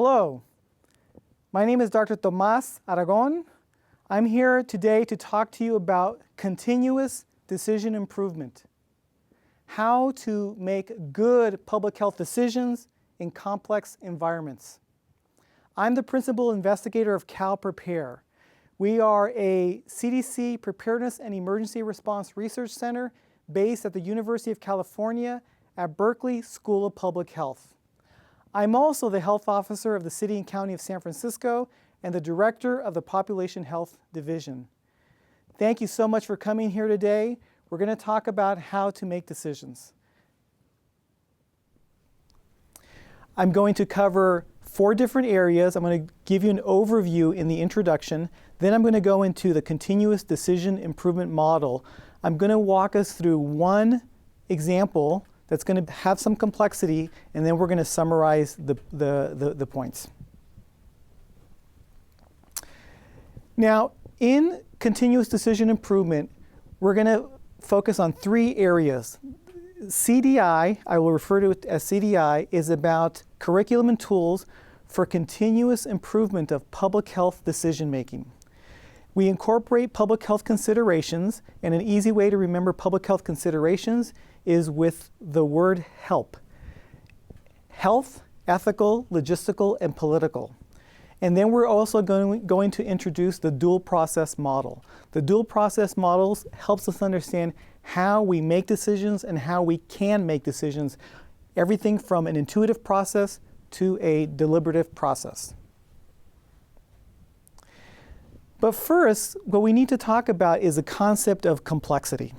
Hello, my name is Dr. Tomás Aragón. I'm here today to talk to you about continuous decision improvement, how to make good public health decisions in complex environments. I'm the principal investigator of Prepare. We are a CDC Preparedness and Emergency Response Research Center based at the University of California at Berkeley School of Public Health. I'm also the health officer of the City and County of San Francisco and the director of the Population Health Division. Thank you so much for coming here today. We're going to talk about how to make decisions. I'm going to cover 4 different areas. I'm going to give you an overview in the introduction. Then I'm going to go into the continuous decision improvement model. I'm going to walk us through one example that's going to have some complexity, and then we're going to summarize the points. Now, in continuous decision improvement, we're going to focus on 3 areas. CDI, I will refer to it as CDI, is about curriculum and tools for continuous improvement of public health decision making. We incorporate public health considerations, and an easy way to remember public health considerations is with the word HELP. Health, ethical, logistical, and political. And then we're also going to introduce the dual process model. The dual process model helps us understand how we make decisions and how we can make decisions, everything from an intuitive process to a deliberative process. But first, what we need to talk about is the concept of complexity.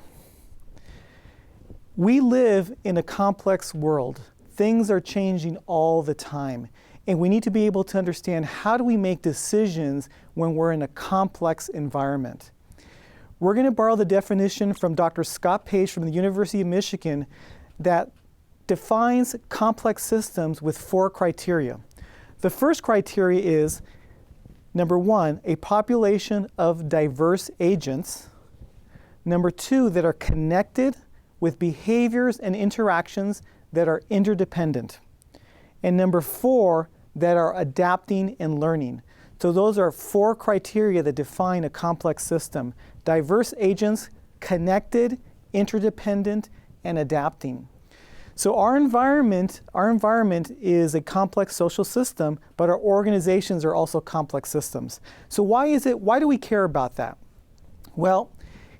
We live in a complex world. Things are changing all the time. And we need to be able to understand how do we make decisions when we're in a complex environment. We're going to borrow the definition from Dr. Scott Page from the University of Michigan that defines complex systems with 4 criteria. The first criteria is, number 1, a population of diverse agents. Number 2, that are connected with behaviors and interactions that are interdependent. And number 4, that are adapting and learning. So those are 4 criteria that define a complex system: diverse agents, connected, interdependent, and adapting. So our environment is a complex social system, but our organizations are also complex systems. So why do we care about that? Well,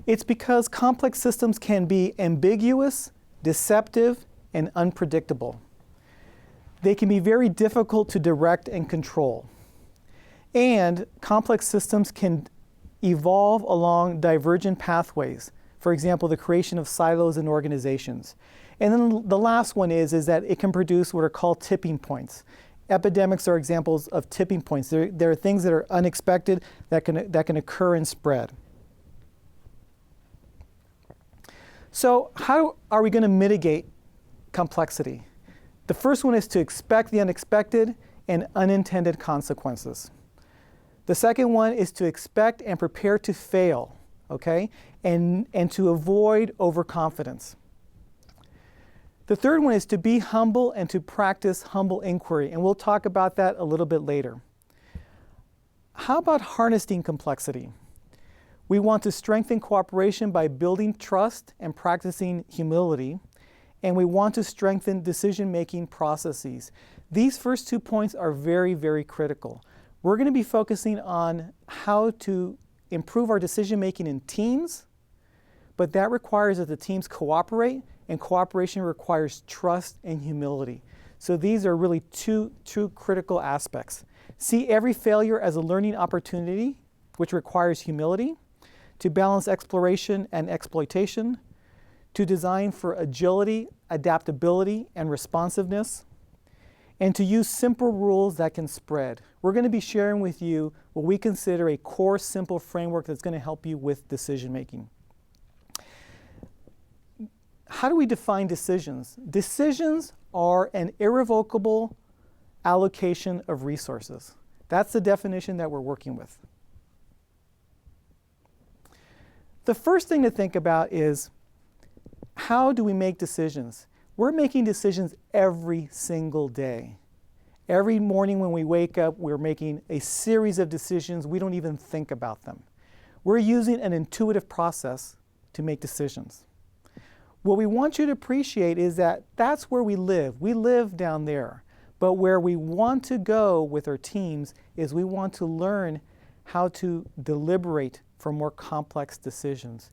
it's because complex systems can be ambiguous, deceptive, and unpredictable. They can be very difficult to direct and control. And complex systems can evolve along divergent pathways. For example, the creation of silos in organizations. And then the last one is that it can produce what are called tipping points. Epidemics are examples of tipping points. There are things that are unexpected that can occur and spread. So how are we going to mitigate complexity? The first one is to expect the unexpected and unintended consequences. The second one is to expect and prepare to fail, okay? And to avoid overconfidence. The third one is to be humble and to practice humble inquiry, and we'll talk about that a little bit later. How about harnessing complexity? We want to strengthen cooperation by building trust and practicing humility, and we want to strengthen decision-making processes. These first 2 points are very, very critical. We're going to be focusing on how to improve our decision-making in teams, but that requires that the teams cooperate, and cooperation requires trust and humility. So these are really two critical aspects. See every failure as a learning opportunity, which requires humility, to balance exploration and exploitation, to design for agility, adaptability, and responsiveness, and to use simple rules that can spread. We're going to be sharing with you what we consider a core simple framework that's going to help you with decision making. How do we define decisions? Decisions are an irrevocable allocation of resources. That's the definition that we're working with. The first thing to think about is, how do we make decisions? We're making decisions every single day. Every morning when we wake up, we're making a series of decisions. We don't even think about them. We're using an intuitive process to make decisions. What we want you to appreciate is that that's where we live. We live down there. But where we want to go with our teams is we want to learn how to deliberate for more complex decisions.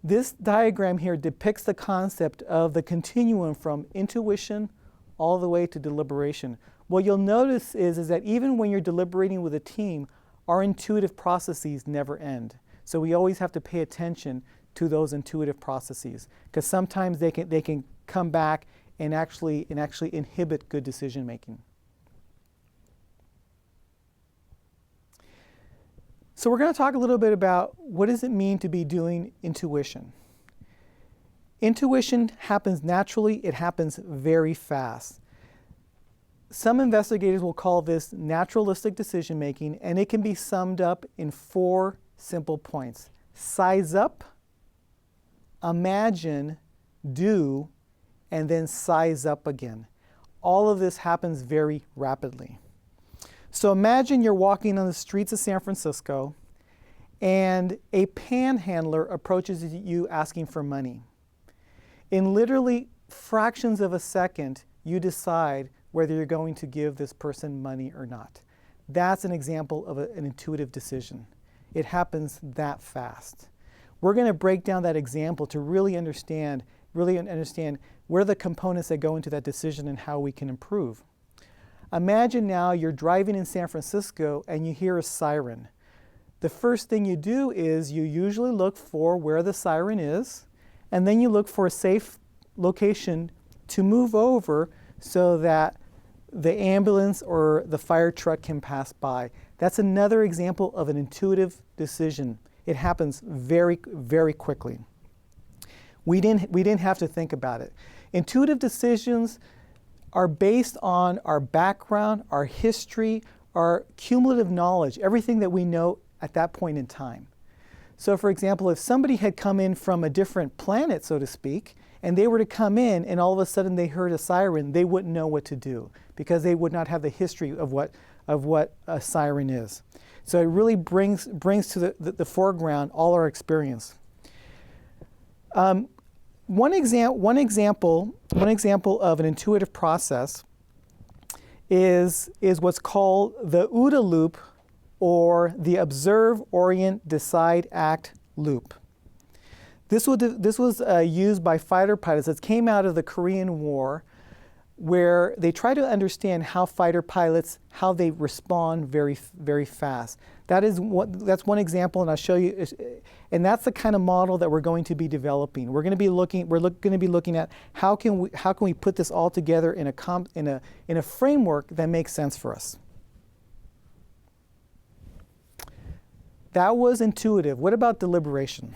This diagram here depicts the concept of the continuum from intuition all the way to deliberation. What you'll notice is that even when you're deliberating with a team, our intuitive processes never end. So we always have to pay attention to those intuitive processes, because sometimes they can come back and actually inhibit good decision making. So we're going to talk a little bit about what does it mean to be doing intuition. Intuition happens naturally, it happens very fast. Some investigators will call this naturalistic decision making, and it can be summed up in 4 simple points. Size up, imagine, do, and then size up again. All of this happens very rapidly. So imagine you're walking on the streets of San Francisco and a panhandler approaches you asking for money. In literally fractions of a second, you decide whether you're going to give this person money or not. That's an example of an intuitive decision. It happens that fast. We're going to break down that example to really understand where the components that go into that decision and how we can improve. Imagine now you're driving in San Francisco and you hear a siren. The first thing you do is you usually look for where the siren is, and then you look for a safe location to move over so that the ambulance or the fire truck can pass by. That's another example of an intuitive decision. It happens very, very quickly. We didn't have to think about it. Intuitive decisions are based on our background, our history, our cumulative knowledge, everything that we know at that point in time. So for example, if somebody had come in from a different planet, so to speak, and they were to come in and all of a sudden they heard a siren, they wouldn't know what to do because they would not have the history of what a siren is. So it really brings to the foreground all our experience. One example of an intuitive process is what's called the OODA loop, or the Observe, Orient, Decide, Act loop. This was used by fighter pilots. It came out of the Korean War, where they try to understand how fighter pilots, how they respond very, very fast. That's one example, and I'll show you. And that's the kind of model that we're going to be developing. We're going to be looking at how can we put this all together in a framework that makes sense for us. That was intuitive. What about deliberation?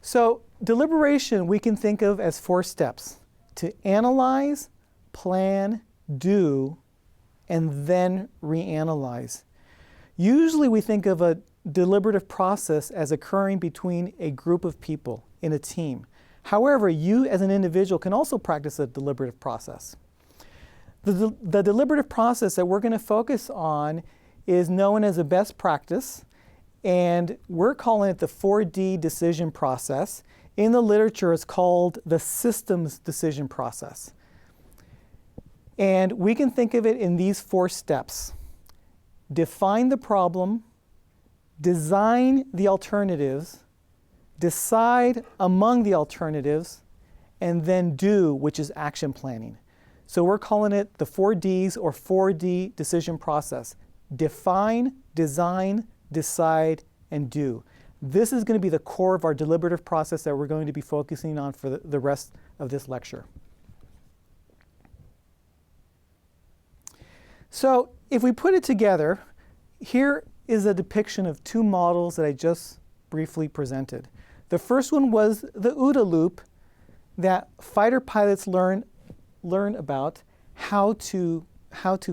So deliberation we can think of as 4 steps: to analyze, plan, do, and then reanalyze. Usually we think of a deliberative process as occurring between a group of people in a team. However, you as an individual can also practice a deliberative process. The deliberative process that we're going to focus on is known as a best practice, and we're calling it the 4D decision process. In the literature, it's called the systems decision process. And we can think of it in these 4 steps: define the problem, design the alternatives, decide among the alternatives, and then do, which is action planning. So we're calling it the 4Ds, or 4D decision process: define, design, decide, and do. This is going to be the core of our deliberative process that we're going to be focusing on for the rest of this lecture. So if we put it together, here is a depiction of 2 models that I just briefly presented. The first one was the OODA loop, that fighter pilots learn about how to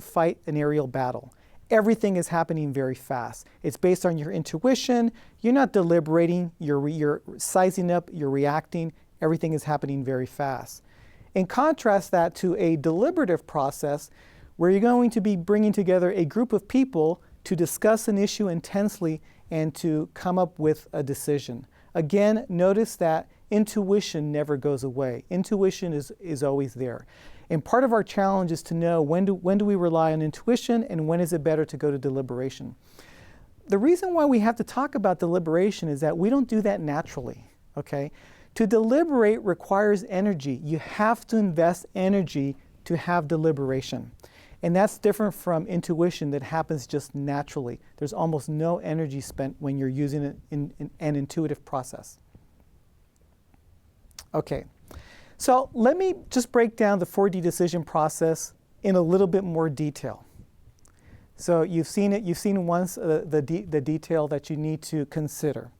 fight an aerial battle. Everything is happening very fast. It's based on your intuition. You're not deliberating. You're sizing up. You're reacting. Everything is happening very fast. And contrast that to a deliberative process where you're going to be bringing together a group of people to discuss an issue intensely and to come up with a decision. Again, notice that intuition never goes away. Intuition is always there. And part of our challenge is to know when do we rely on intuition and when is it better to go to deliberation. The reason why we have to talk about deliberation is that we don't do that naturally, okay? To deliberate requires energy. You have to invest energy to have deliberation. And that's different from intuition that happens just naturally. There's almost no energy spent when you're using an intuitive process. Okay, so let me just break down the 4D decision process in a little bit more detail. So you've seen once the detail that you need to consider.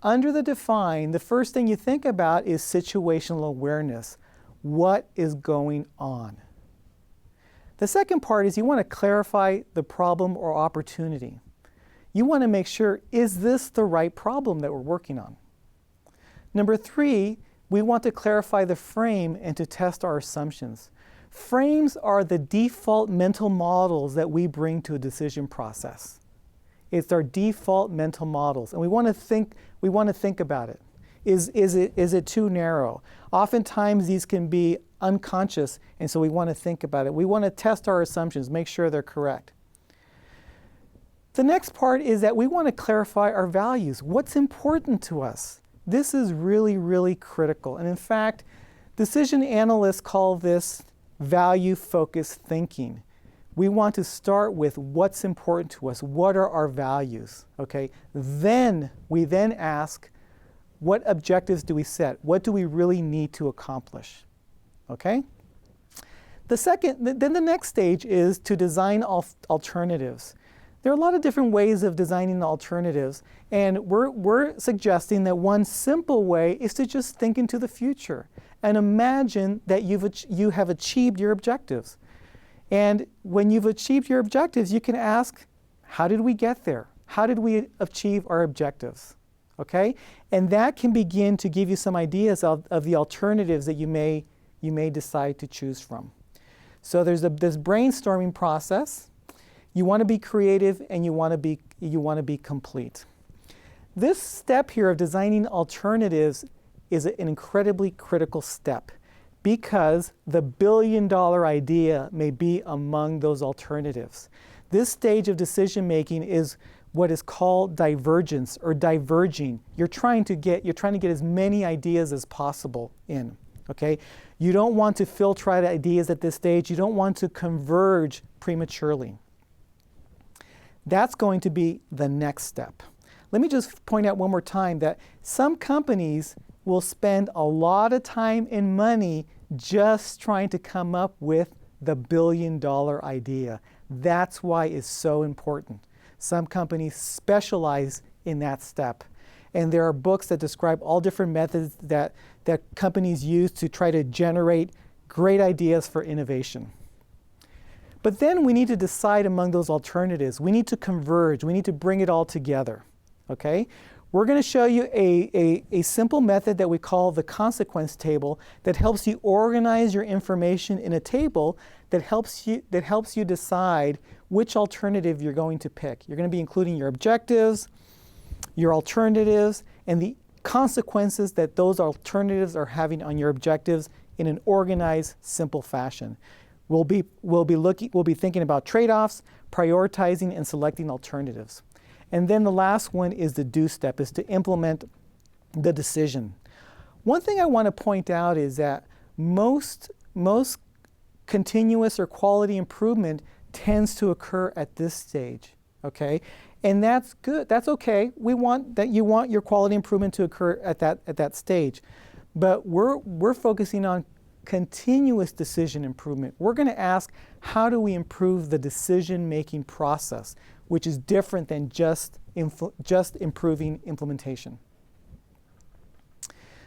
Under the define, the first thing you think about is situational awareness. What is going on? The second part is you want to clarify the problem or opportunity. You want to make sure, is this the right problem that we're working on? Number 3, we want to clarify the frame and to test our assumptions. Frames are the default mental models that we bring to a decision process. It's our default mental models, and we want to think about it. Is it too narrow? Oftentimes these can be unconscious, and so we want to think about it. We want to test our assumptions, make sure they're correct. The next part is that we want to clarify our values. What's important to us? This is really, really critical. And in fact, decision analysts call this value-focused thinking. We want to start with what's important to us. What are our values? Okay? Then we ask, what objectives do we set? What do we really need to accomplish? Okay? Then the next stage is to design alternatives. There are a lot of different ways of designing the alternatives, and we're suggesting that one simple way is to just think into the future and imagine that you have achieved your objectives. And when you've achieved your objectives, you can ask, how did we get there? How did we achieve our objectives? Okay? And that can begin to give you some ideas of the alternatives that you may decide to choose from. So there's this brainstorming process. You want to be creative and you want to be complete. This step here of designing alternatives is an incredibly critical step because the billion-dollar idea may be among those alternatives. This stage of decision making is what is called divergence or diverging. You're trying to get as many ideas as possible in. Okay? You don't want to filter out ideas at this stage. You don't want to converge prematurely. That's going to be the next step. Let me just point out one more time that some companies will spend a lot of time and money just trying to come up with the billion-dollar idea. That's why it's so important. Some companies specialize in that step. And there are books that describe all different methods that companies use to try to generate great ideas for innovation. But then we need to decide among those alternatives. We need to converge. We need to bring it all together. Okay? We're going to show you a simple method that we call the consequence table that helps you organize your information in a table that helps you decide which alternative you're going to pick. You're going to be including your objectives, your alternatives, and the consequences that those alternatives are having on your objectives in an organized, simple fashion. We'll be thinking about trade-offs, prioritizing, and selecting alternatives. And then the last one is the do step, is to implement the decision. One thing I want to point out is that most continuous or quality improvement tends to occur at this stage, okay? And that's good, that's okay. You want your quality improvement to occur at that stage. But we're focusing on continuous decision improvement. We're going to ask, how do we improve the decision-making process, which is different than just improving implementation.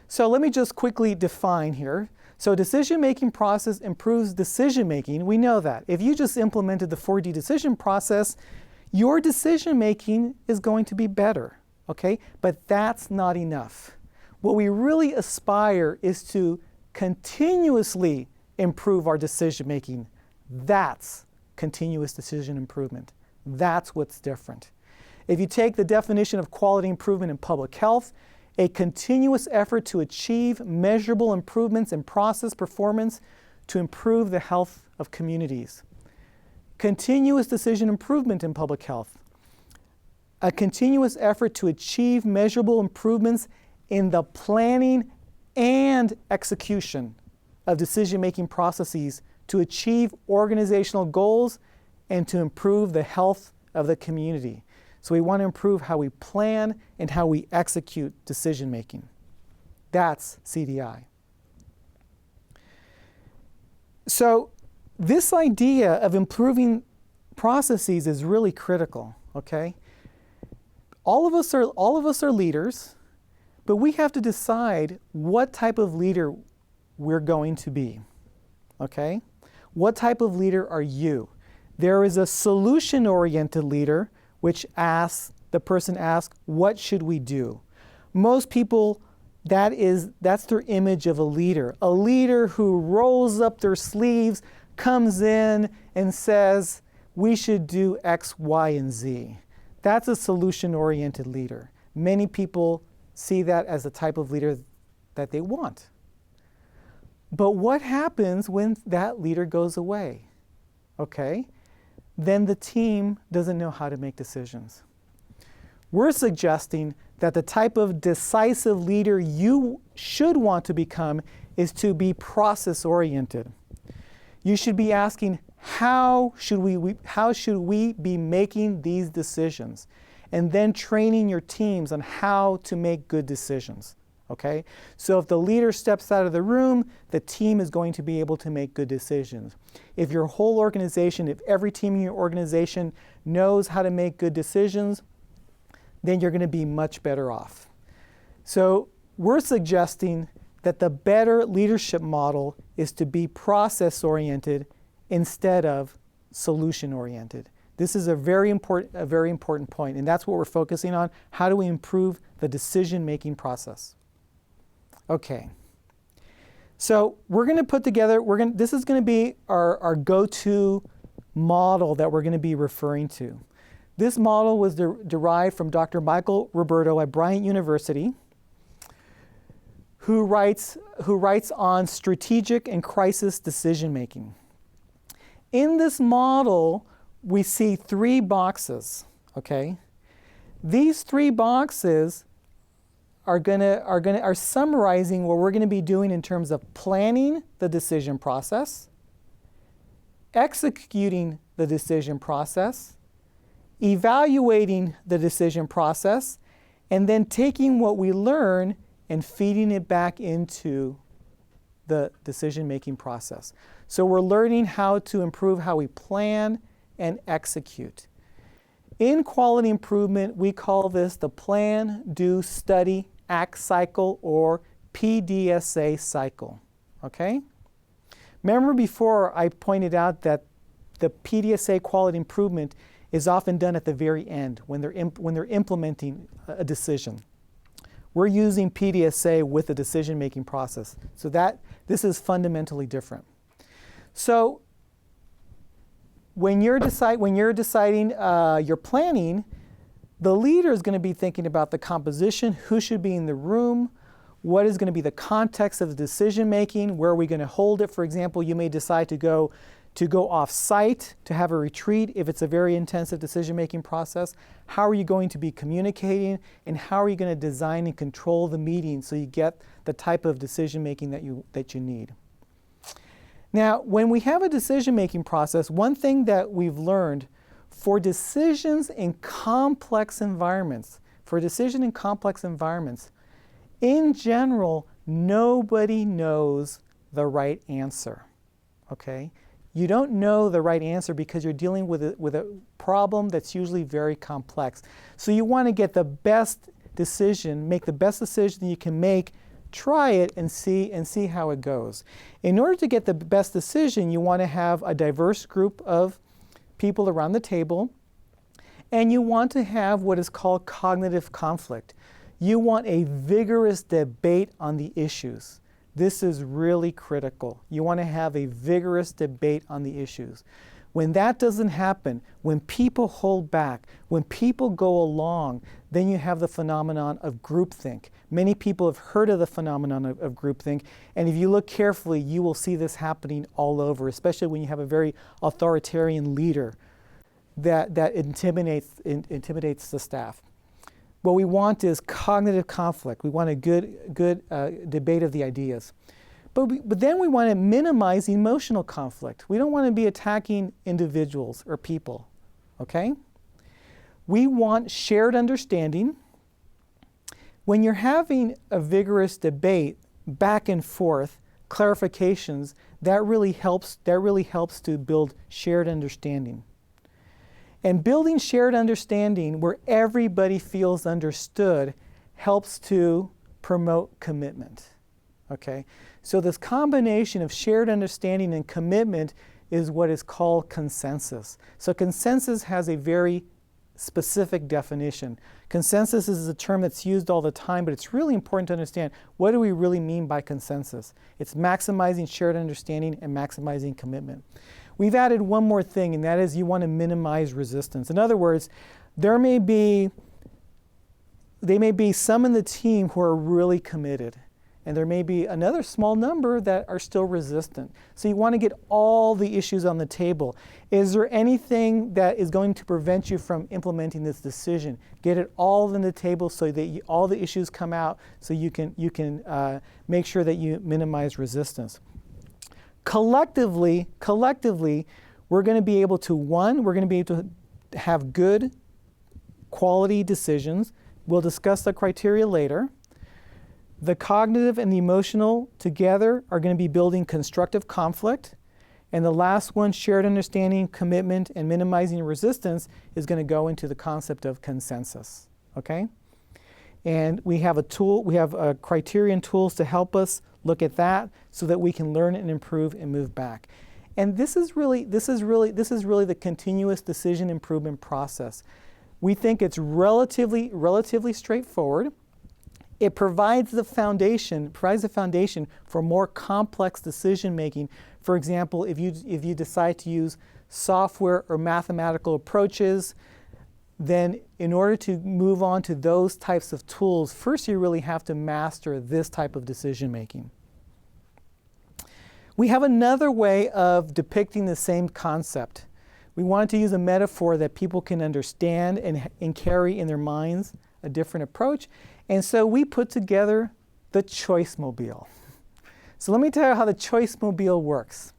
So let me just quickly define here. So decision-making process improves decision-making. We know that. If you just implemented the 4D decision process, your decision-making is going to be better, okay? But that's not enough. What we really aspire is to continuously improve our decision making. That's continuous decision improvement. That's what's different. If you take the definition of quality improvement in public health, a continuous effort to achieve measurable improvements in process performance to improve the health of communities. Continuous decision improvement in public health, a continuous effort to achieve measurable improvements in the planning and execution of decision-making processes to achieve organizational goals and to improve the health of the community. So we want to improve how we plan and how we execute decision-making. That's CDI. So this idea of improving processes is really critical, okay? All of us are leaders, but we have to decide what type of leader we're going to be, okay? What type of leader are you? There is a solution-oriented leader, which the person asks, what should we do? Most people, that's their image of a leader who rolls up their sleeves, comes in and says, we should do X, Y, and Z. That's a solution-oriented leader. Many people see that as the type of leader that they want. But what happens when that leader goes away? Okay? Then the team doesn't know how to make decisions. We're suggesting that the type of decisive leader you should want to become is to be process-oriented. You should be asking, how should we be making these decisions? And then training your teams on how to make good decisions. Okay? So if the leader steps out of the room, the team is going to be able to make good decisions. If your whole organization, if every team in your organization knows how to make good decisions, then you're going to be much better off. So we're suggesting that the better leadership model is to be process-oriented instead of solution-oriented. This is a very important point, and that's what we're focusing on. How do we improve the decision-making process? Okay. So we're going to put together, this is going to be our go-to model that we're going to be referring to. This model was derived from Dr. Michael Roberto at Bryant University, who writes on strategic and crisis decision-making. In this model, we see 3 boxes, okay? These 3 boxes are summarizing what we're going to be doing in terms of planning the decision process, executing the decision process, evaluating the decision process, and then taking what we learn and feeding it back into the decision-making process. So we're learning how to improve how we plan and execute. In quality improvement, we call this the plan, do, study, act cycle, or PDSA cycle. Okay? Remember before I pointed out that the PDSA quality improvement is often done at the very end when they're implementing a decision. We're using PDSA with the decision-making process. So this is fundamentally different. So when you're deciding your planning, the leader is going to be thinking about the composition, who should be in the room, what is going to be the context of the decision-making, where are we going to hold it. For example, you may decide to go off-site to have a retreat if it's a very intensive decision-making process. How are you going to be communicating, and how are you going to design and control the meeting so you get the type of decision-making that you need? Now, when we have a decision-making process, one thing that we've learned for decisions in complex environments, in general, nobody knows the right answer, okay? You don't know the right answer because you're dealing with a problem that's usually very complex. So you want to get the best decision, make the best decision you can make, try it and see how it goes. In order to get the best decision, you want to have a diverse group of people around the table, and you want to have what is called cognitive conflict. You want a vigorous debate on the issues. This is really critical. You want to have a vigorous debate on the issues. When that doesn't happen, when people hold back, when people go along, then you have the phenomenon of groupthink. Many people have heard of the phenomenon of groupthink, and if you look carefully, you will see this happening all over, especially when you have a very authoritarian leader that intimidates the staff. What we want is cognitive conflict. We want a good debate of the ideas. But then we want to minimize emotional conflict. We don't want to be attacking individuals or people, okay? We want shared understanding. When you're having a vigorous debate, back and forth, clarifications, that really helps to build shared understanding. And building shared understanding where everybody feels understood helps to promote commitment, okay? So this combination of shared understanding and commitment is what is called consensus. So consensus has a very specific definition. Consensus is a term that's used all the time, but it's really important to understand what do we really mean by consensus. It's maximizing shared understanding and maximizing commitment. We've added one more thing, and that is you want to minimize resistance. In other words, there may be some in the team who are really committed, and there may be another small number that are still resistant. So you want to get all the issues on the table. Is there anything that is going to prevent you from implementing this decision? Get it all on the table so that all the issues come out so you can make sure that you minimize resistance. Collectively, we're going to be able to, we're going to be able to have good quality decisions. We'll discuss the criteria later. The cognitive and the emotional together are going to be building constructive conflict. And the last one, shared understanding, commitment, and minimizing resistance, is going to go into the concept of consensus, okay? And we have a tool, we have criterion tools to help us look at that so that we can learn and improve and move back. And this is really the continuous decision improvement process. We think it's relatively straightforward. It provides the foundation for more complex decision making. For example, if you decide to use software or mathematical approaches, then in order to move on to those types of tools, first you really have to master this type of decision making. We have another way of depicting the same concept. We wanted to use a metaphor that people can understand and carry in their minds a different approach. And so we put together the Choice-Mobile. So let me tell you how the Choice-Mobile works.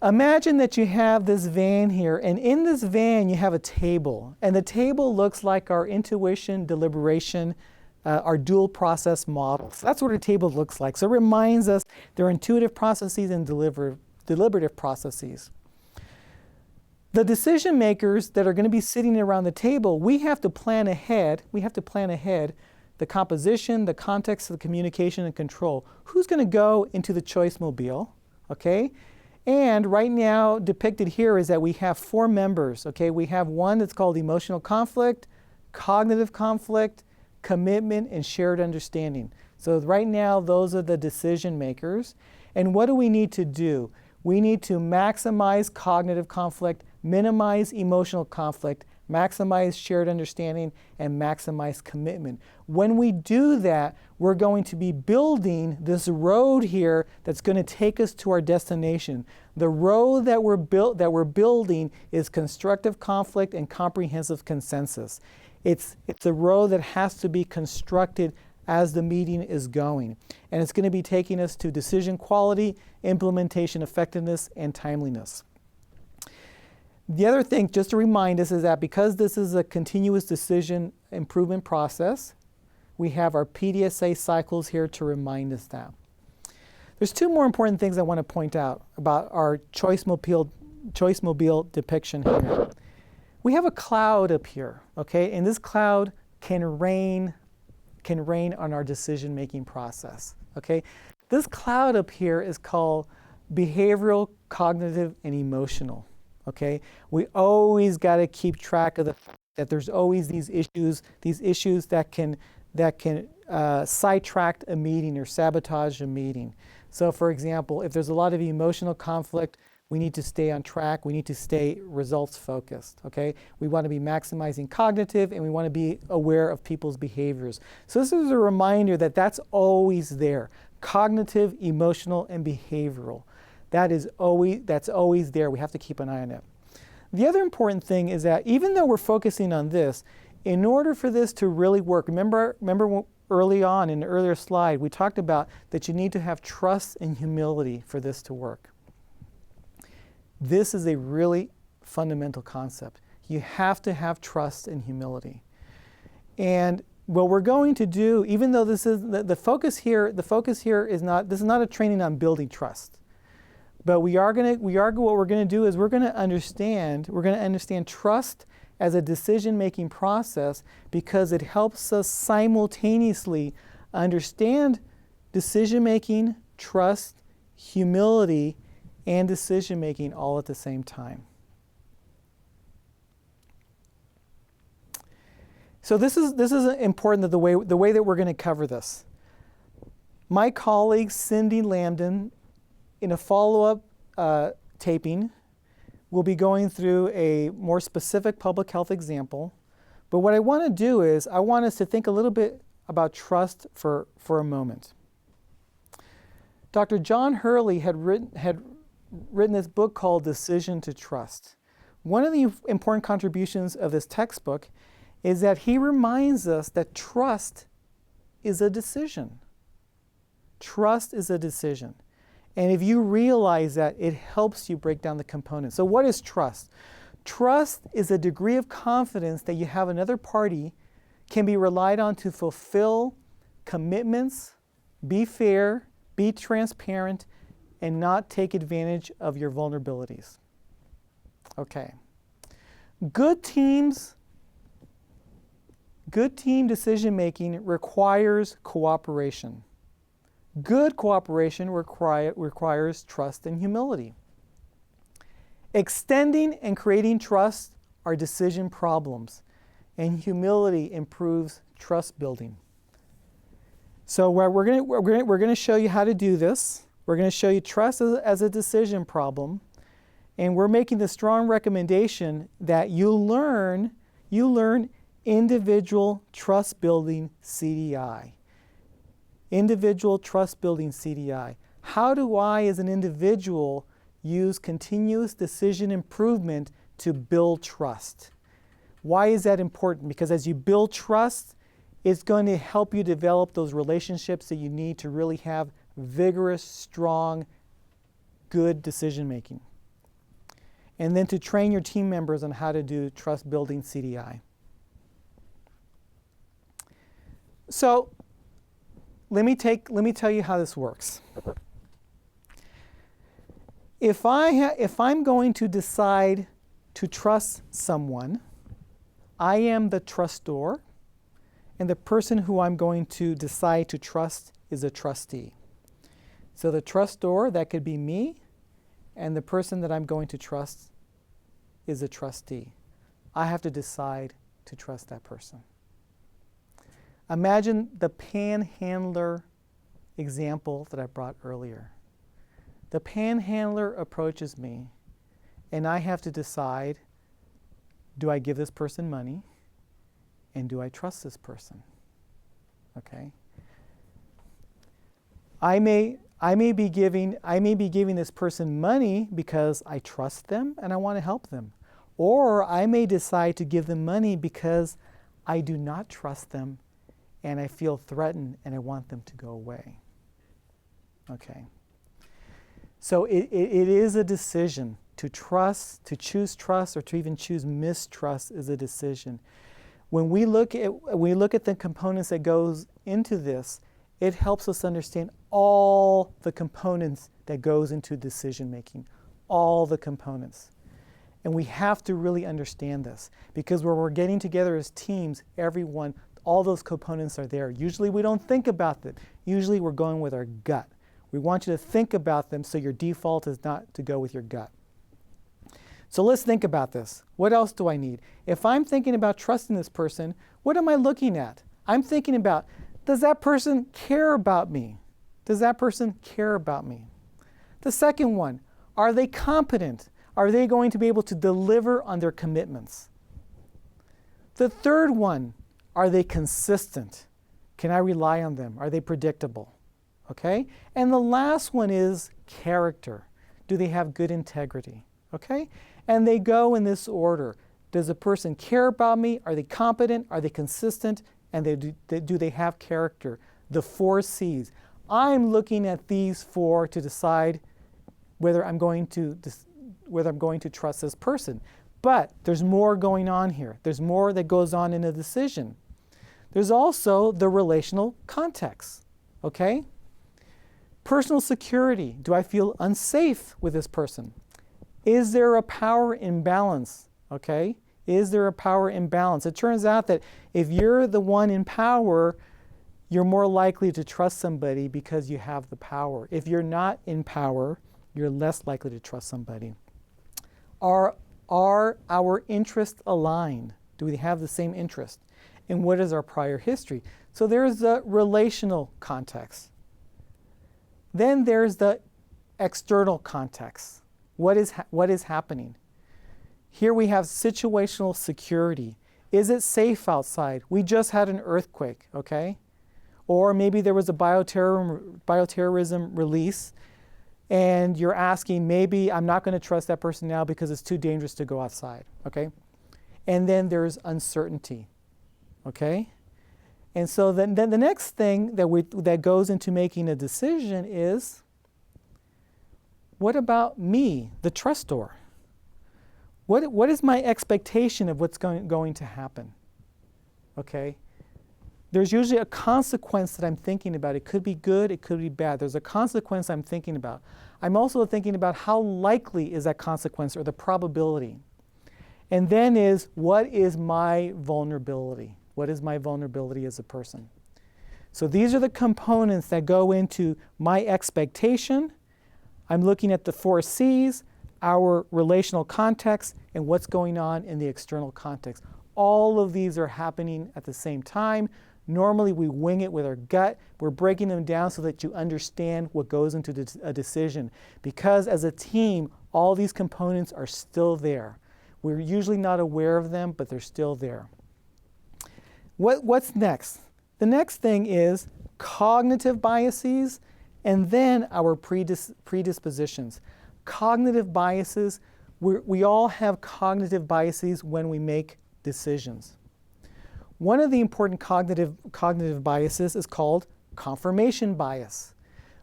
Imagine that you have this van here, and in this van you have a table. And the table looks like our intuition, deliberation, our dual process model. So that's what a table looks like. So it reminds us there are intuitive processes and deliberative processes. The decision makers that are going to be sitting around the table, we have to plan ahead. We have to plan ahead the composition, the context of the communication and control. Who's going to go into the Choice-Mobile, okay? And right now depicted here is that we have 4 members, okay? We have one that's called emotional conflict, cognitive conflict, commitment, and shared understanding. So right now those are the decision makers. And what do we need to do? We need to maximize cognitive conflict, minimize emotional conflict, maximize shared understanding, and maximize commitment. When we do that, we're going to be building this road here that's going to take us to our destination. The road that we're building is constructive conflict and comprehensive consensus. It's a road that has to be constructed as the meeting is going. And it's going to be taking us to decision quality, implementation effectiveness, and timeliness. The other thing, just to remind us, is that because this is a continuous decision improvement process, we have our PDSA cycles here to remind us that. There's 2 more important things I want to point out about our Choice-Mobile depiction here. We have a cloud up here, okay? And this cloud can rain on our decision-making process, okay? This cloud up here is called behavioral, cognitive, and emotional, okay? We always got to keep track of the fact that there's always these issues that can sidetracked a meeting or sabotage a meeting. So for example, if there's a lot of emotional conflict, we need to stay on track. We need to stay results focused, okay? We want to be maximizing cognitive, and we want to be aware of people's behaviors. So this is a reminder that that's always there. Cognitive, emotional, and behavioral. That's always there. We have to keep an eye on it. The other important thing is that even though we're focusing on this, in order for this to really work, remember early on in the earlier slide, we talked about that you need to have trust and humility for this to work. This is a really fundamental concept. You have to have trust and humility. And what we're going to do, even though this is the focus here is not, this is not a training on building trust. But what we're going to do is we're going to understand trust as a decision-making process, because it helps us simultaneously understand decision-making, trust, humility, and decision-making all at the same time. So this is important, that the way that we're going to cover this. My colleague Cindy Lambden, in a follow-up taping, will be going through a more specific public health example. But what I want to do is I want us to think a little bit about trust for a moment. Dr. John Hurley had written this book called Decision to Trust. One of the important contributions of this textbook is that he reminds us that trust is a decision. Trust is a decision. And if you realize that, it helps you break down the components. So what is trust? Trust is a degree of confidence that you have another party can be relied on to fulfill commitments, be fair, be transparent, and not take advantage of your vulnerabilities. Okay. Good team decision-making requires cooperation. Good cooperation requires trust and humility. Extending and creating trust are decision problems, and humility improves trust building. So we're going to show you how to do this. We're going to show you trust as a decision problem, and we're making the strong recommendation that you learn individual trust building CDI. Individual trust building CDI. How do I, as an individual, use continuous decision improvement to build trust? Why is that important? Because as you build trust, it's going to help you develop those relationships that you need to really have vigorous, strong, good decision making. And then to train your team members on how to do trust building CDI. So, let me tell you how this works. If I'm going to decide to trust someone, I am the trustor, and the person who I'm going to decide to trust is a trustee. So the trustor, that could be me, and the person that I'm going to trust is a trustee. I have to decide to trust that person. Imagine the panhandler example that I brought earlier. The panhandler approaches me, and I have to decide, do I give this person money, and do I trust this person? Okay. I may be giving this person money because I trust them and I want to help them. Or I may decide to give them money because I do not trust them and I feel threatened and I want them to go away. Okay. So it is a decision. To trust, to choose trust, or to even choose mistrust is a decision. When we look at the components that goes into this, it helps us understand all the components that goes into decision making, all the components. And we have to really understand this, because when we're getting together as teams, everyone, all those components are there. Usually we don't think about them. Usually we're going with our gut. We want you to think about them, so your default is not to go with your gut. So let's think about this. What else do I need? If I'm thinking about trusting this person, what am I looking at? I'm thinking about, Does that person care about me? Does that person care about me? The second one, are they competent? Are they going to be able to deliver on their commitments? The third one, are they consistent? Can I rely on them? Are they predictable? Okay? And the last one is character. Do they have good integrity? Okay? And they go in this order. Does a person care about me? Are they competent? Are they consistent? And do they have character? The 4 C's. I'm looking at these 4 to decide whether I'm going to trust this person. But there's more going on here. There's more that goes on in a decision. There's also the relational context. Okay? Personal security. Do I feel unsafe with this person? Is there a power imbalance? Okay? Is there a power imbalance? It turns out that if you're the one in power, you're more likely to trust somebody because you have the power. If you're not in power, you're less likely to trust somebody. Are our interests aligned? Do we have the same interest? And what is our prior history? So there's the relational context. Then there's the external context. What is happening? Here we have situational security. Is it safe outside? We just had an earthquake, okay? Or maybe there was a bioterrorism release, and you're asking, maybe I'm not going to trust that person now because it's too dangerous to go outside, okay? And then there's uncertainty, okay? And so then the next thing that goes into making a decision is, what about me, the trustor? What is my expectation of what's going to happen? Okay? There's usually a consequence that I'm thinking about. It could be good, it could be bad. There's a consequence I'm thinking about. I'm also thinking about how likely is that consequence or the probability. And then is, what is my vulnerability? What is my vulnerability as a person? So these are the components that go into my expectation. I'm looking at the 4 C's, our relational context, and what's going on in the external context. All of these are happening at the same time. Normally we wing it with our gut. We're breaking them down so that you understand what goes into a decision. Because as a team, all these components are still there. We're usually not aware of them, but they're still there. What's next? The next thing is cognitive biases and then our predispositions. Cognitive biases, we all have cognitive biases when we make decisions. One of the important cognitive biases is called confirmation bias.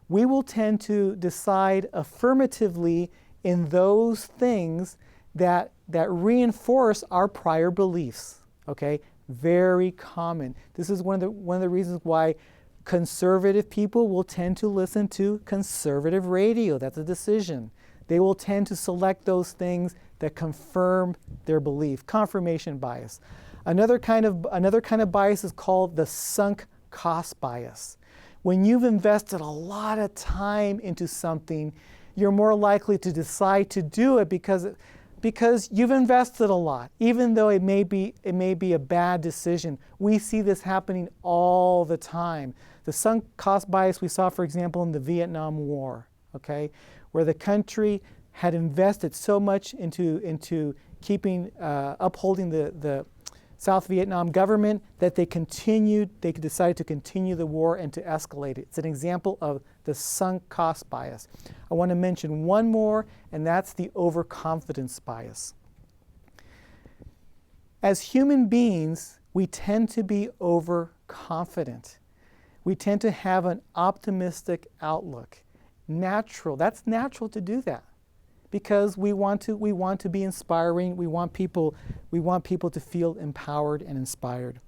We will tend to decide affirmatively in those things that reinforce our prior beliefs. Okay, very common. This is one of the reasons why conservative people will tend to listen to conservative radio. That's a decision. They will tend to select those things that confirm their belief. Confirmation bias. Another kind of bias is called the sunk cost bias. When you've invested a lot of time into something, you're more likely to decide to do it because you've invested a lot, even though it may be a bad decision. We see this happening all the time. The sunk cost bias we saw, for example, in the Vietnam War, okay, where the country had invested so much into keeping upholding the South Vietnam government that they decided to continue the war and to escalate it. It's an example of the sunk cost bias. I want to mention one more, and that's the overconfidence bias. As human beings, we tend to be overconfident. We tend to have an optimistic outlook. That's natural to do that, because we want to be inspiring. We want people to feel empowered and inspired.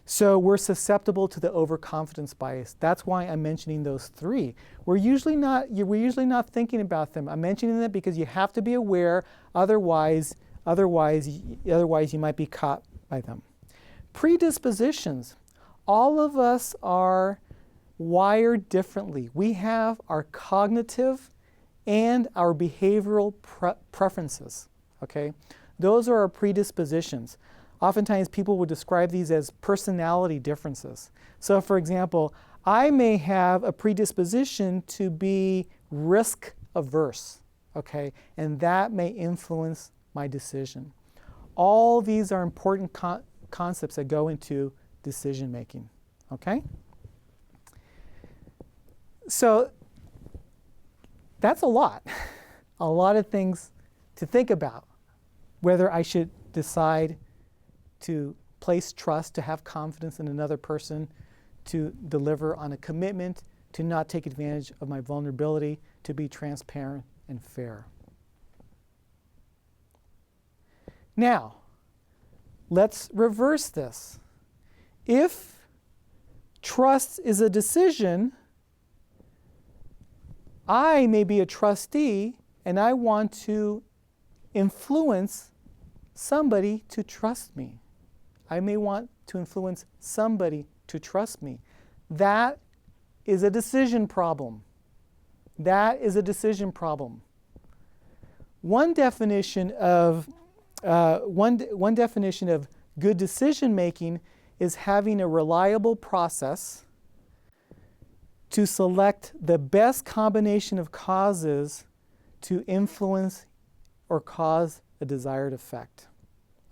So we're susceptible to the overconfidence bias. That's why I'm mentioning those 3. We're usually not thinking about them. I'm mentioning them because you have to be aware. Otherwise you might be caught by them. Predispositions. All of us are wired differently. We have our cognitive and our behavioral preferences, okay? Those are our predispositions. Oftentimes people would describe these as personality differences. So for example, I may have a predisposition to be risk averse, okay? And that may influence my decision. All these are important concepts that go into decision making, okay? So that's a lot of things to think about, whether I should decide to place trust, to have confidence in another person, to deliver on a commitment, to not take advantage of my vulnerability, to be transparent and fair. Now, let's reverse this. If trust is a decision, I may be a trustee and I want to influence somebody to trust me. I may want to influence somebody to trust me. That is a decision problem. That is a decision problem. One definition of good decision making is having a reliable process to select the best combination of causes to influence or cause a desired effect.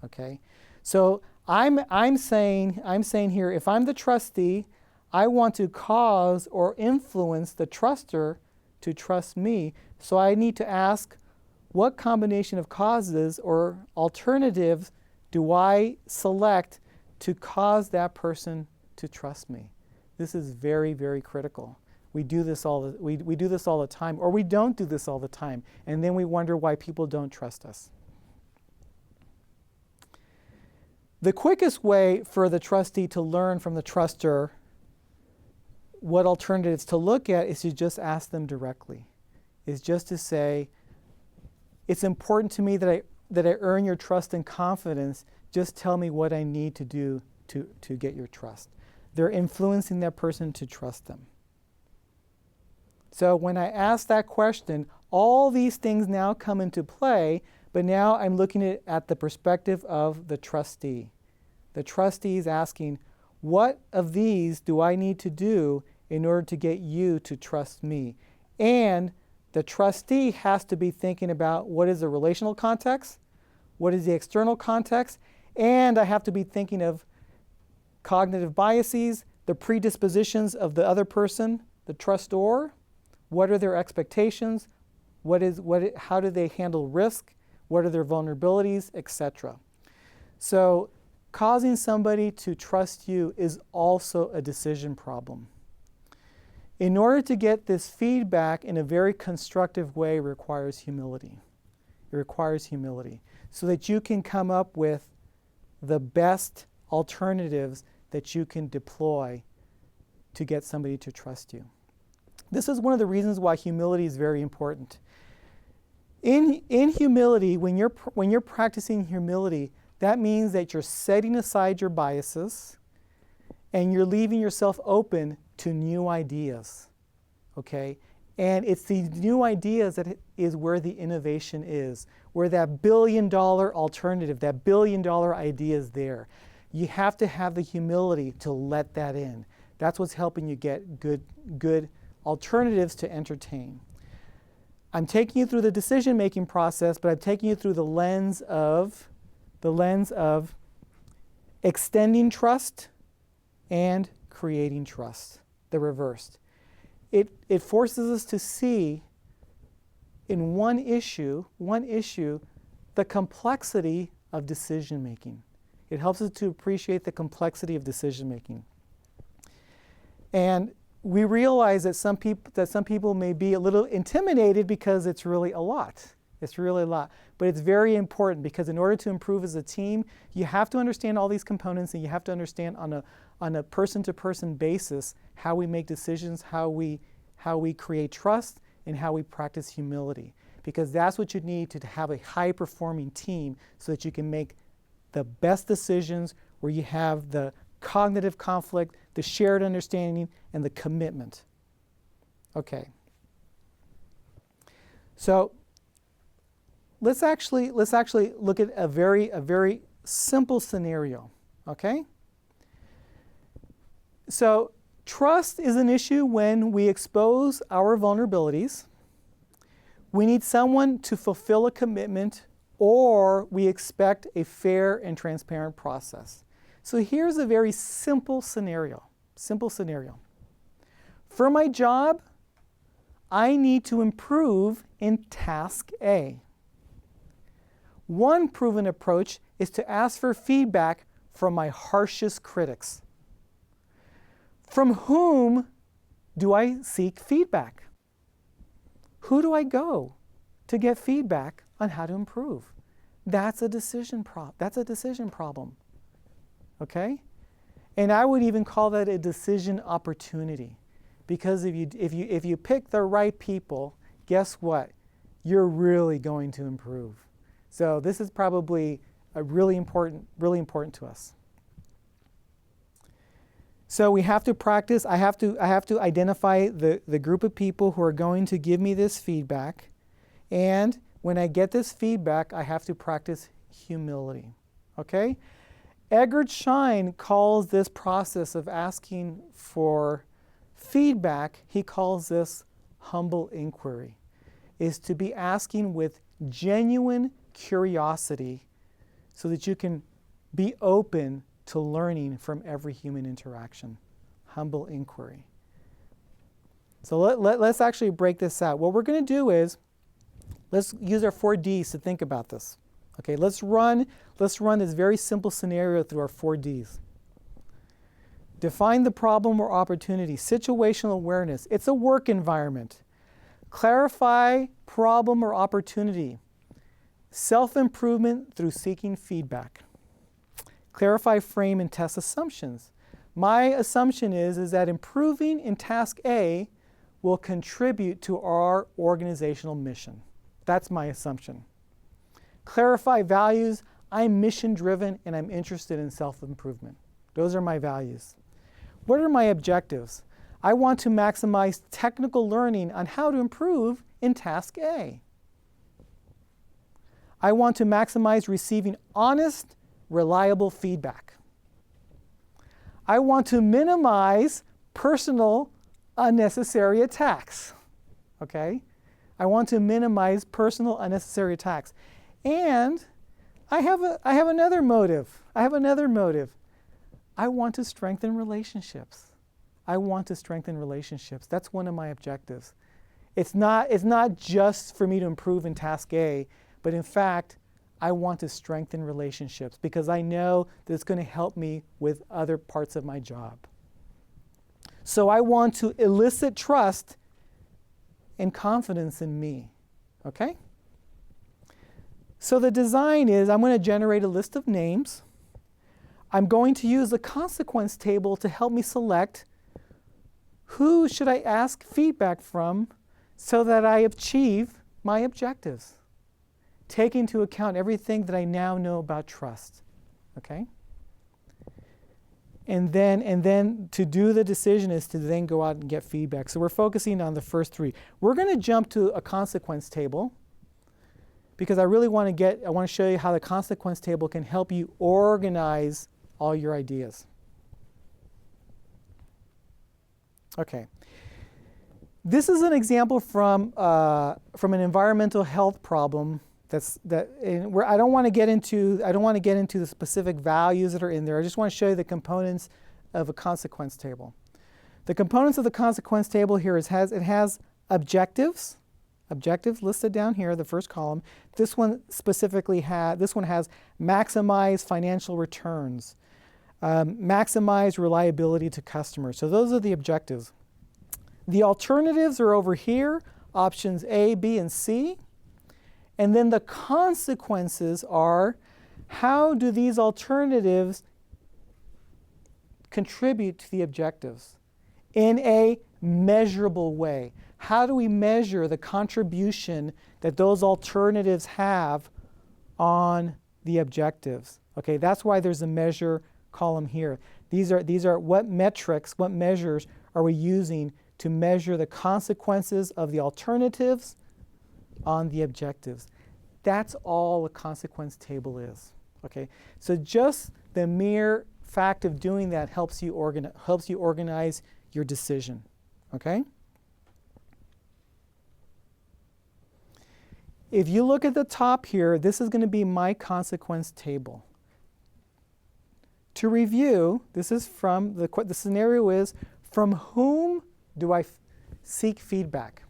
Okay? So I'm saying here, if I'm the trustee, I want to cause or influence the truster to trust me. So I need to ask, what combination of causes or alternatives do I select to cause that person to trust me? This is very, very critical. We do this all the time, or we don't do this all the time, and then we wonder why people don't trust us. The quickest way for the trustee to learn from the truster what alternatives to look at is to just ask them directly. Is just to say, it's important to me that I earn your trust and confidence. Just tell me what I need to do to get your trust. They're influencing that person to trust them. So when I ask that question, all these things now come into play, but now I'm looking at the perspective of the trustee. The trustee is asking, what of these do I need to do in order to get you to trust me? And the trustee has to be thinking about what is the relational context, what is the external context, and I have to be thinking of cognitive biases, the predispositions of the other person, the trustor. What are their expectations? How do they handle risk? What are their vulnerabilities, etc. So causing somebody to trust you is also a decision problem. In order to get this feedback in a very constructive way requires humility. It requires humility so that you can come up with the best alternatives that you can deploy to get somebody to trust you. This is one of the reasons why humility is very important. In humility, when you're practicing humility, that means that you're setting aside your biases and you're leaving yourself open to new ideas, okay? And it's these new ideas that is where the innovation is, where that billion-dollar alternative, that billion-dollar idea is there. You have to have the humility to let that in. That's what's helping you get good alternatives to entertain. I'm taking you through the decision-making process, but I'm taking you through the lens of extending trust and creating trust, the reversed. It forces us to see in one issue, the complexity of decision-making. It helps us to appreciate the complexity of decision-making. And we realize that some people may be a little intimidated because it's really a lot. It's really a lot. But it's very important because in order to improve as a team, you have to understand all these components and you have to understand on a person-to-person basis how we make decisions, how we create trust, and how we practice humility. Because that's what you need to have a high-performing team so that you can make the best decisions where you have the cognitive conflict, the shared understanding, and the commitment. Okay. So let's actually look at a very simple scenario, okay? So trust is an issue when we expose our vulnerabilities. We need someone to fulfill a commitment, or we expect a fair and transparent process. So here's a very simple scenario. For my job, I need to improve in task A. One proven approach is to ask for feedback from my harshest critics. From whom do I seek feedback? Who do I go to get feedback on how to improve? That's a decision problem. Okay? And I would even call that a decision opportunity. Because if you pick the right people, guess what? You're really going to improve. So this is probably a really important to us. So we have to practice. I have to identify the group of people who are going to give me this feedback. And when I get this feedback, I have to practice humility. Okay? Edgar Schein calls this process of asking for feedback, he calls this humble inquiry, is to be asking with genuine curiosity so that you can be open to learning from every human interaction. Humble inquiry. So let's actually break this out. What we're going to do is, let's use our 4 Ds to think about this. Okay, let's run this very simple scenario through our 4 Ds. Define the problem or opportunity. Situational awareness. It's a work environment. Clarify problem or opportunity. Self-improvement through seeking feedback. Clarify, frame, and test assumptions. My assumption is that improving in task A will contribute to our organizational mission. That's my assumption. Clarify values. I'm mission-driven and I'm interested in self-improvement. Those are my values. What are my objectives? I want to maximize technical learning on how to improve in task A. I want to maximize receiving honest, reliable feedback. I want to minimize personal, unnecessary attacks. Okay? I want to minimize personal, unnecessary attacks. And I have another motive. I want to strengthen relationships. That's one of my objectives. It's not just for me to improve in task A, but in fact, I want to strengthen relationships because I know that it's going to help me with other parts of my job. So I want to elicit trust and confidence in me. Okay? So the design is, I'm going to generate a list of names. I'm going to use the consequence table to help me select who should I ask feedback from so that I achieve my objectives. Take into account everything that I now know about trust. Okay? And then to do the decision is to then go out and get feedback. So we're focusing on the first 3. We're going to jump to a consequence table because I really want to show you how the consequence table can help you organize all your ideas. Okay. This is an example from an environmental health problem where I don't want to get into the specific values that are in there. I just want to show you the components of a consequence table. The components of the consequence table here it has objectives listed down here, the first column. This one has maximize financial returns, maximize reliability to customers. So those are the objectives. The alternatives are over here, options A, B, and C. And then the consequences are, how do these alternatives contribute to the objectives in a measurable way? How do we measure the contribution that those alternatives have on the objectives? Okay, that's why there's a measure column here. These are what measures are we using to measure the consequences of the alternatives on the objectives. That's all a consequence table is. Okay, so just the mere fact of doing that helps you organize your decision. Okay? If you look at the top here, this is going to be my consequence table. To review, this is from the scenario is, from whom do I seek feedback?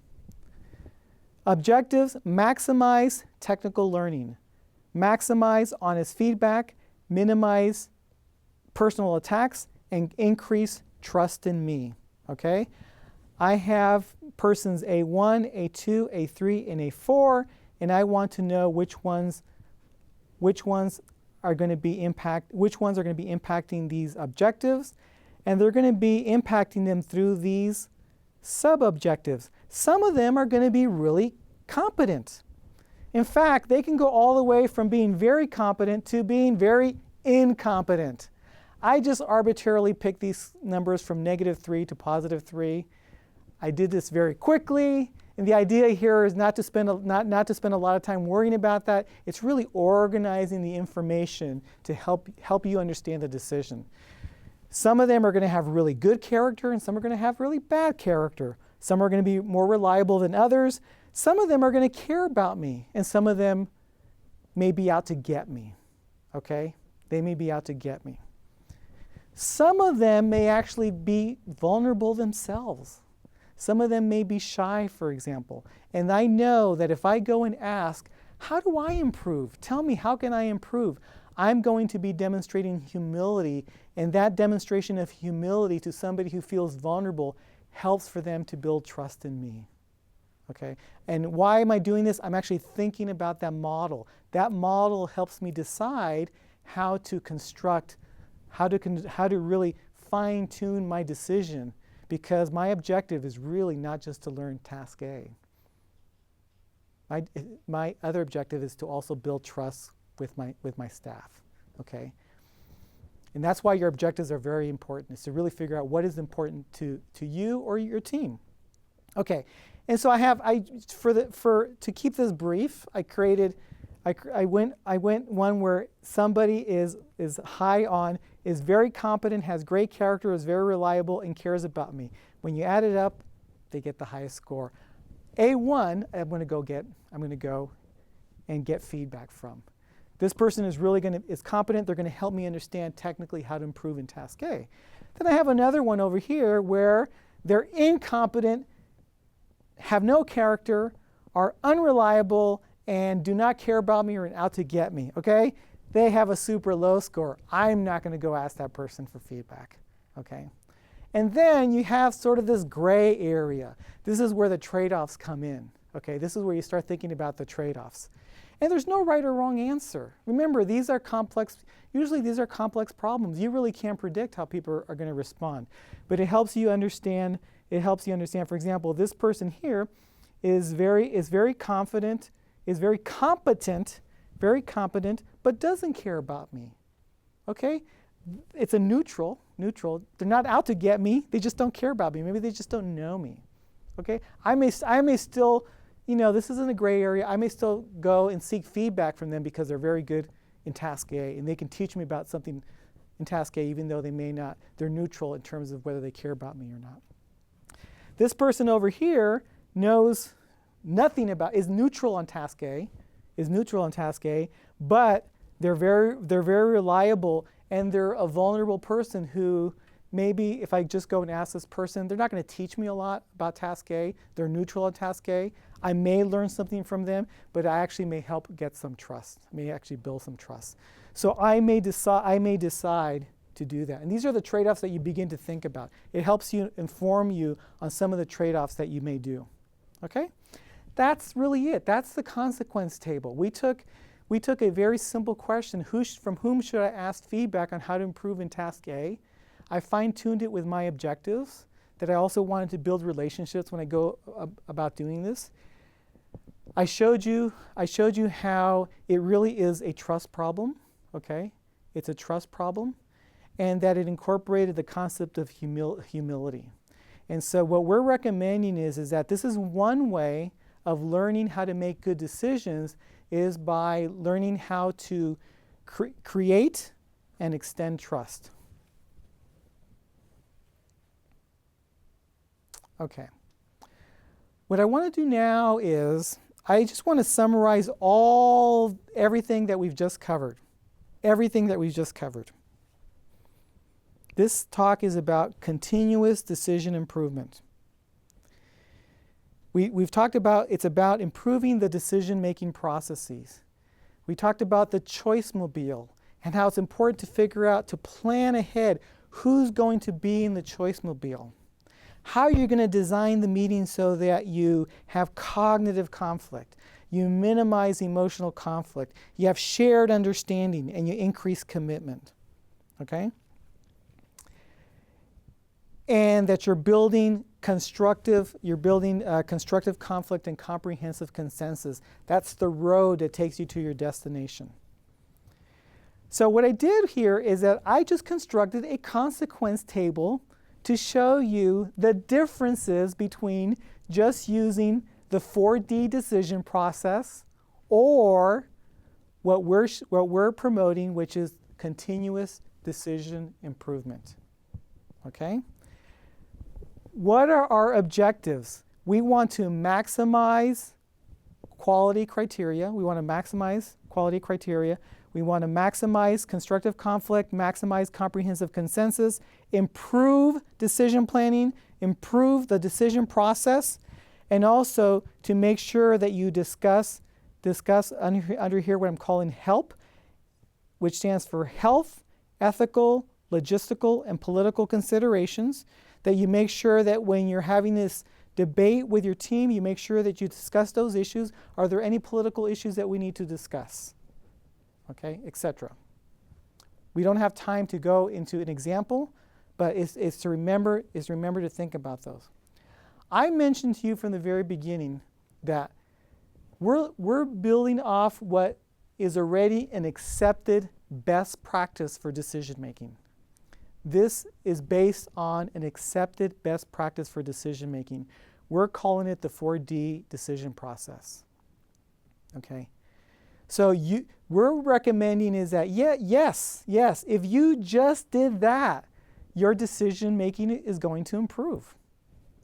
Objectives: maximize technical learning, maximize honest feedback, minimize personal attacks, and increase trust in me. Okay? I have persons A1, A2, A3, and A4, and I want to know which ones are going to be impacting these objectives, and they're going to be impacting them through these sub-objectives. Some of them are going to be really competent. In fact, they can go all the way from being very competent to being very incompetent. I just arbitrarily picked these numbers from -3 to +3. I did this very quickly, and the idea here is not to spend a lot of time worrying about that. It's really organizing the information to help you understand the decision. Some of them are going to have really good character, and some are going to have really bad character. Some are going to be more reliable than others. Some of them are going to care about me, and some of them may be out to get me. Okay? They may be out to get me. Some of them may actually be vulnerable themselves. Some of them may be shy, for example. And I know that if I go and ask, how do I improve? Tell me, how can I improve? I'm going to be demonstrating humility, and that demonstration of humility to somebody who feels vulnerable helps for them to build trust in me. Okay? And why am I doing this? I'm actually thinking about that model. That model helps me decide how to construct, how to really fine-tune my decision, because my objective is really not just to learn task A. My other objective is to also build trust with my staff. Okay? And that's why your objectives are very important, is to really figure out what is important to you or your team. Okay, and so to keep this brief, I went one where somebody is high on, is very competent, has great character, is very reliable, and cares about me. When you add it up, they get the highest score. A1, I'm going to go and get feedback from. This person is competent. They're going to help me understand technically how to improve in task A. Then I have another one over here where they're incompetent, have no character, are unreliable, and do not care about me or are out to get me. Okay? They have a super low score. I'm not going to go ask that person for feedback. Okay? And then you have sort of this gray area. This is where the trade-offs come in. Okay? This is where you start thinking about the trade-offs. And there's no right or wrong answer. Remember, usually these are complex problems. You really can't predict how people are going to respond. But it helps you understand, for example, this person here is very confident, is very competent, but doesn't care about me. Okay? It's a neutral. They're not out to get me. They just don't care about me. Maybe they just don't know me. Okay? I may still, this isn't a gray area. I may still go and seek feedback from them because they're very good in task A, and they can teach me about something in task A even though they may not. They're neutral in terms of whether they care about me or not. This person over here knows nothing about, is neutral on task A, but they're very reliable, and they're a vulnerable person who maybe if I just go and ask this person, they're not going to teach me a lot about task A. They're neutral on task A. I may learn something from them, but I actually may help get some trust. I may actually build some trust. So I may decide to do that. And these are the trade-offs that you begin to think about. It helps you inform you on some of the trade-offs that you may do. Okay? That's really it. That's the consequence table. We took a very simple question, from whom should I ask feedback on how to improve in task A? I fine-tuned it with my objectives, that I also wanted to build relationships when I go about doing this. I showed you how it really is a trust problem, okay? It's a trust problem, and that it incorporated the concept of humility. And so what we're recommending is that this is one way of learning how to make good decisions, is by learning how to create and extend trust. Okay. What I want to do now is I just want to summarize everything that we've just covered. Everything that we've just covered. This talk is about continuous decision improvement. We've talked about it's about improving the decision-making processes. We talked about the choice-mobile and how it's important to figure out, to plan ahead who's going to be in the choice-mobile. How you're going to design the meeting so that you have cognitive conflict, you minimize emotional conflict, you have shared understanding, and you increase commitment. Okay? And that you're building constructive conflict and comprehensive consensus. That's the road that takes you to your destination. So what I did here is that I just constructed a consequence table to show you the differences between just using the 4D decision process or what we're promoting, which is continuous decision improvement. Okay? What are our objectives? We want to maximize quality criteria. We want to maximize quality criteria. We want to maximize constructive conflict, maximize comprehensive consensus, improve decision planning, improve the decision process, and also to make sure that you discuss under here what I'm calling HELP, which stands for health, ethical, logistical, and political considerations, that you make sure that when you're having this debate with your team, you make sure that you discuss those issues. Are there any political issues that we need to discuss? Okay, etc. We don't have time to go into an example, but it's to remember to think about those. I mentioned to you from the very beginning that we're building off what is already an accepted best practice for decision making. This is based on an accepted best practice for decision making. We're calling it the 4D decision process. Okay? So we're recommending is that, yes, if you just did that, your decision making is going to improve.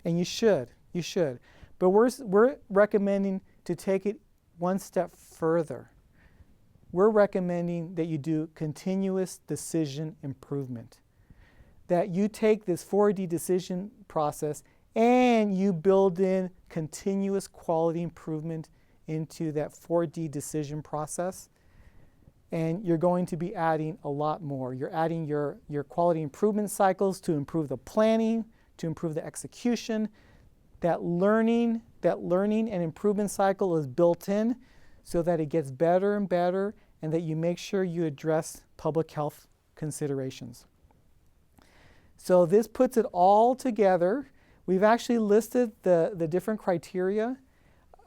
And you should. But we're recommending to take it one step further. We're recommending that you do continuous decision improvement. That you take this 4D decision process and you build in continuous quality improvement into that 4D decision process. And you're going to be adding a lot more. You're adding your quality improvement cycles to improve the planning, to improve the execution. That learning and improvement cycle is built in so that it gets better and better, and that you make sure you address public health considerations. So this puts it all together. We've actually listed the different criteria.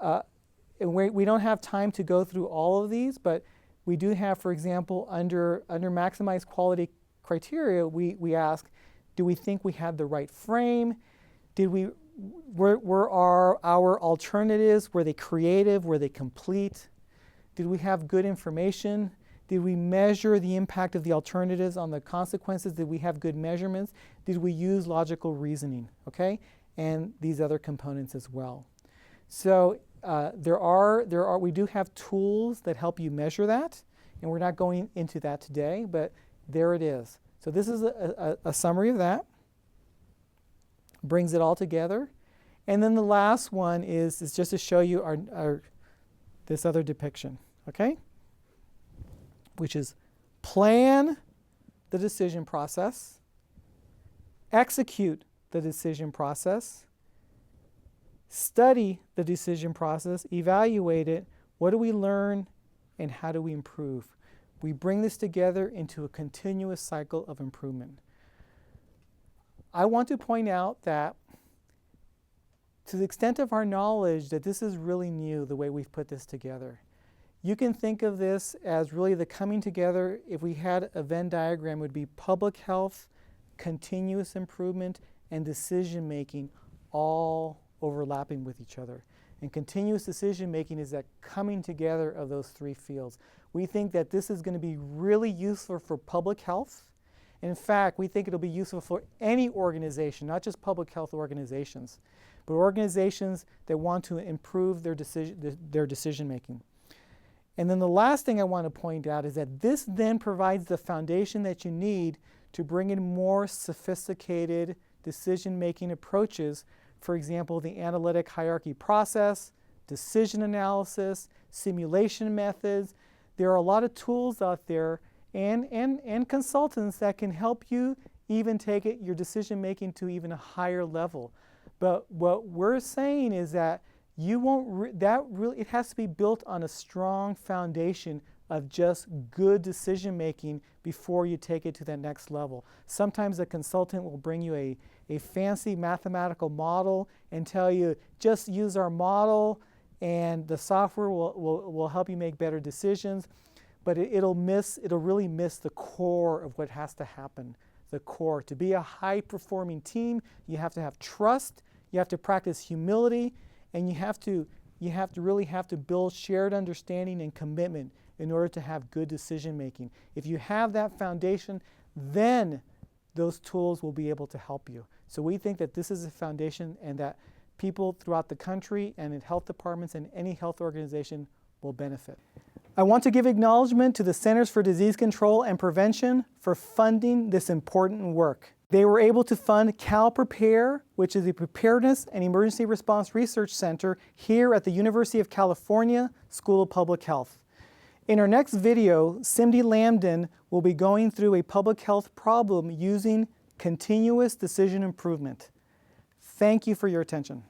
And we don't have time to go through all of these, but we do have, for example, under maximized quality criteria, we ask, do we think we had the right frame? Were our alternatives, were they creative? Were they complete? Did we have good information? Did we measure the impact of the alternatives on the consequences? Did we have good measurements? Did we use logical reasoning? Okay, and these other components as well. So we do have tools that help you measure that, and we're not going into that today, but there it is. So this is a summary of that. Brings it all together, and then the last one is just to show you our this other depiction. Okay. Which is plan the decision process, execute the decision process, study the decision process, evaluate it, what do we learn, and how do we improve? We bring this together into a continuous cycle of improvement. I want to point out that to the extent of our knowledge that this is really new, the way we've put this together. You can think of this as really the coming together. If we had a Venn diagram, it would be public health, continuous improvement, and decision making all overlapping with each other. And continuous decision making is that coming together of those three fields. We think that this is going to be really useful for public health. In fact, we think it'll be useful for any organization, not just public health organizations, but organizations that want to improve their decision making. And then the last thing I want to point out is that this then provides the foundation that you need to bring in more sophisticated decision-making approaches. For example, the analytic hierarchy process, decision analysis, simulation methods. There are a lot of tools out there and consultants that can help you even take your decision-making to even a higher level. But what we're saying is that it has to be built on a strong foundation of just good decision making before you take it to that next level. Sometimes a consultant will bring you a fancy mathematical model and tell you, just use our model and the software will help you make better decisions, but it'll really miss the core of what has to happen. The core. To be a high-performing team, you have to have trust, you have to practice humility, and you have to really build shared understanding and commitment in order to have good decision making. If you have that foundation, then those tools will be able to help you. So we think that this is a foundation and that people throughout the country and in health departments and any health organization will benefit. I want to give acknowledgement to the Centers for Disease Control and Prevention for funding this important work. They were able to fund CalPrepare, which is a Preparedness and Emergency Response Research Center here at the University of California School of Public Health. In our next video, Cindy Lambden will be going through a public health problem using continuous decision improvement. Thank you for your attention.